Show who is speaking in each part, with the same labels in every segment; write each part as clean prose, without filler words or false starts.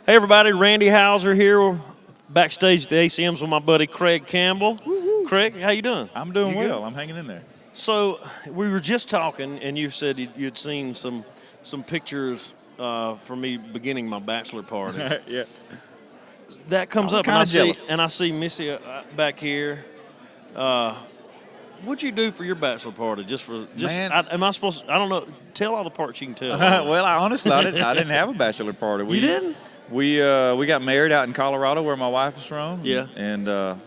Speaker 1: Hey, everybody, Randy Hauser here, backstage at the ACMs with my buddy Craig Campbell.
Speaker 2: Woo-hoo.
Speaker 1: Craig, how you doing?
Speaker 2: I'm doing
Speaker 1: you
Speaker 2: well.
Speaker 1: Good?
Speaker 2: I'm hanging in there.
Speaker 1: So we were just talking, and you said you'd seen some pictures from me beginning my bachelor party.
Speaker 2: Yeah.
Speaker 1: That comes up,
Speaker 2: jealous.
Speaker 1: and I see Missy back here. What'd you do for your bachelor party?
Speaker 2: Man.
Speaker 1: Am I supposed to, I don't know. Tell all the parts you can tell.
Speaker 2: Well, I didn't have a bachelor party.
Speaker 1: You didn't?
Speaker 2: We got married out in Colorado, where my wife is from.
Speaker 1: Yeah.
Speaker 2: And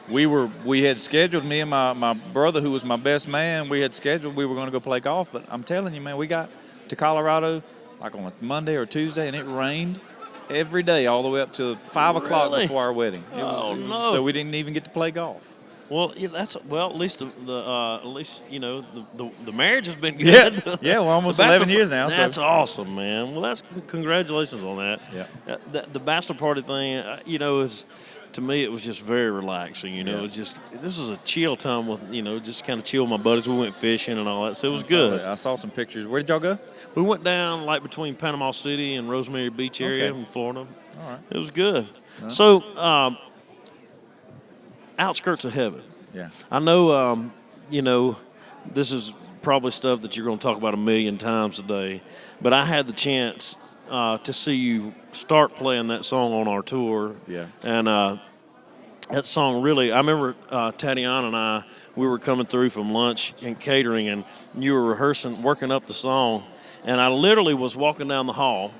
Speaker 2: we had scheduled, me and my brother, who was my best man. We had scheduled we were going to go play golf. But I'm telling you, man, we got to Colorado like on a Monday or Tuesday, and it rained every day all the way up to 5 o'clock
Speaker 1: Really?
Speaker 2: before our wedding.
Speaker 1: No!
Speaker 2: So we didn't even get to play golf.
Speaker 1: Well, yeah, at least at least you know the marriage has been good.
Speaker 2: Yeah, well, almost
Speaker 1: The
Speaker 2: 11
Speaker 1: bachelor-
Speaker 2: years now.
Speaker 1: That's
Speaker 2: so.
Speaker 1: awesome, man. Well, congratulations on that.
Speaker 2: Yeah.
Speaker 1: The bachelor party thing, is to me it was just very relaxing.
Speaker 2: Yeah.
Speaker 1: This was a chill time with just kind of chill with my buddies. We went fishing and all that, so it was good.
Speaker 2: I saw some pictures. Where did y'all go?
Speaker 1: We went down like between Panama City and Rosemary Beach area
Speaker 2: Okay.
Speaker 1: in Florida.
Speaker 2: All right.
Speaker 1: It was good.
Speaker 2: No.
Speaker 1: So, outskirts of heaven.
Speaker 2: Yeah.
Speaker 1: I know, this is probably stuff that you're going to talk about a million times a day, but I had the chance to see you start playing that song on our tour.
Speaker 2: Yeah.
Speaker 1: And that song really, I remember Tatiana and I, we were coming through from lunch and catering, and you were rehearsing, working up the song, and I literally was walking down the hall,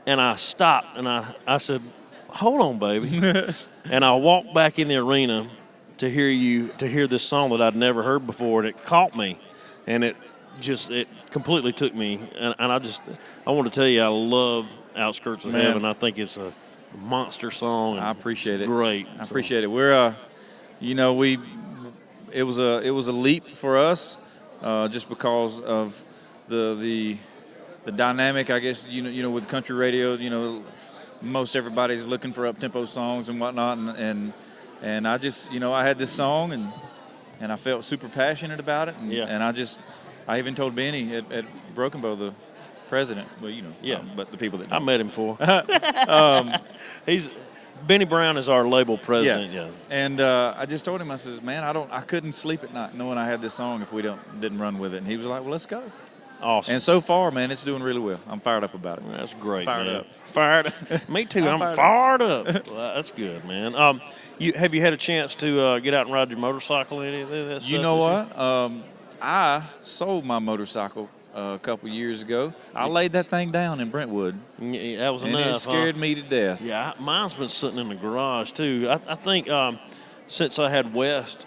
Speaker 1: and I stopped, and I said, hold on, baby. And I walked back in the arena to hear this song that I'd never heard before, and it caught me, and it completely took me, and I want to tell you I love Outskirts of
Speaker 2: Man.
Speaker 1: Heaven. I think it's a monster song.
Speaker 2: I appreciate it.
Speaker 1: Great.
Speaker 2: I appreciate it. We're it was a leap for us, just because of the dynamic, I guess, with country radio, most everybody's looking for up-tempo songs and whatnot, and I just, I had this song, and I felt super passionate about it. And I even told Benny at Broken Bow, the president, but the people that
Speaker 1: I
Speaker 2: know.
Speaker 1: met him for. Benny Brown is our label president. Yeah.
Speaker 2: And I just told him, I said, man, I couldn't sleep at night knowing I had this song if we didn't run with it. And he was like, well, let's go.
Speaker 1: Awesome.
Speaker 2: And so far, man, it's doing really well. I'm fired up about it.
Speaker 1: That's great,
Speaker 2: Fired
Speaker 1: man.
Speaker 2: up.
Speaker 1: Fired up. Me too. I'm fired up. Well, that's good, man. Have you had a chance to get out and ride your motorcycle or any of that stuff?
Speaker 2: You know what? I sold my motorcycle a couple years ago. I laid that thing down in Brentwood.
Speaker 1: Yeah, that was
Speaker 2: and
Speaker 1: enough.
Speaker 2: It scared me to death.
Speaker 1: Yeah, mine's been sitting in the garage too. I think since I had West,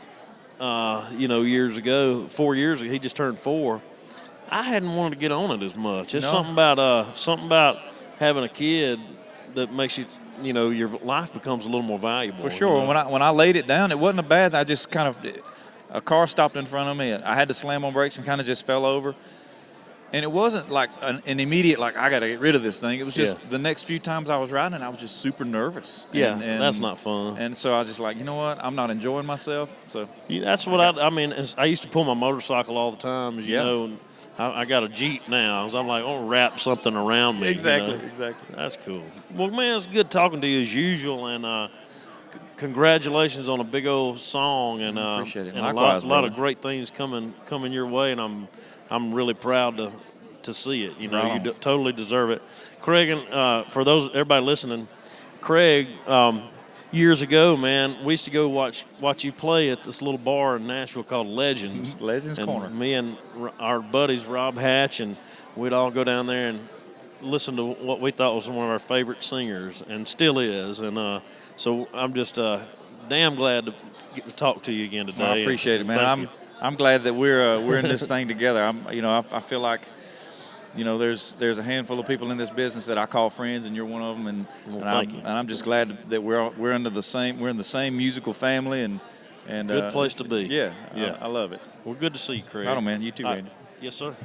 Speaker 1: years ago, 4 years ago, he just turned 4. I hadn't wanted to get on it as much. It's something about having a kid that makes you, your life becomes a little more valuable.
Speaker 2: For sure. When I laid it down, it wasn't a bad. I just a car stopped in front of me. I had to slam on brakes and kind of just fell over. And it wasn't like an immediate, like, I got to get rid of this thing. It was just the next few times I was riding, I was just super nervous.
Speaker 1: Yeah, and that's not fun.
Speaker 2: And so I was just like, you know what? I'm not enjoying myself. So
Speaker 1: that's what I used to pull my motorcycle all the time, as you know. And I got a Jeep now. So I'm like, I'll wrap something around me.
Speaker 2: Exactly.
Speaker 1: That's cool. Well, man, it's good talking to you as usual. And congratulations on a big old song. And,
Speaker 2: appreciate it.
Speaker 1: And
Speaker 2: Likewise,
Speaker 1: a lot of great things coming your way. And I'm really proud to see it.
Speaker 2: Right
Speaker 1: You totally deserve it. Craig, and for everybody listening, Craig, years ago, man, we used to go watch you play at this little bar in Nashville called Legends.
Speaker 2: Legends
Speaker 1: and
Speaker 2: Corner.
Speaker 1: Me and our buddies, Rob Hatch, and we'd all go down there and listen to what we thought was one of our favorite singers, and still is. And so I'm just damn glad to get to talk to you again today.
Speaker 2: Well, I appreciate it, man. I'm glad that we're in this thing together. I feel like, there's a handful of people in this business that I call friends, and you're one of them. And I'm just glad that we're in the same musical family, and
Speaker 1: good place to be.
Speaker 2: Yeah. I love it.
Speaker 1: Well, good to see you, Craig.
Speaker 2: Right on, man. You too, Randy.
Speaker 1: Yes, sir.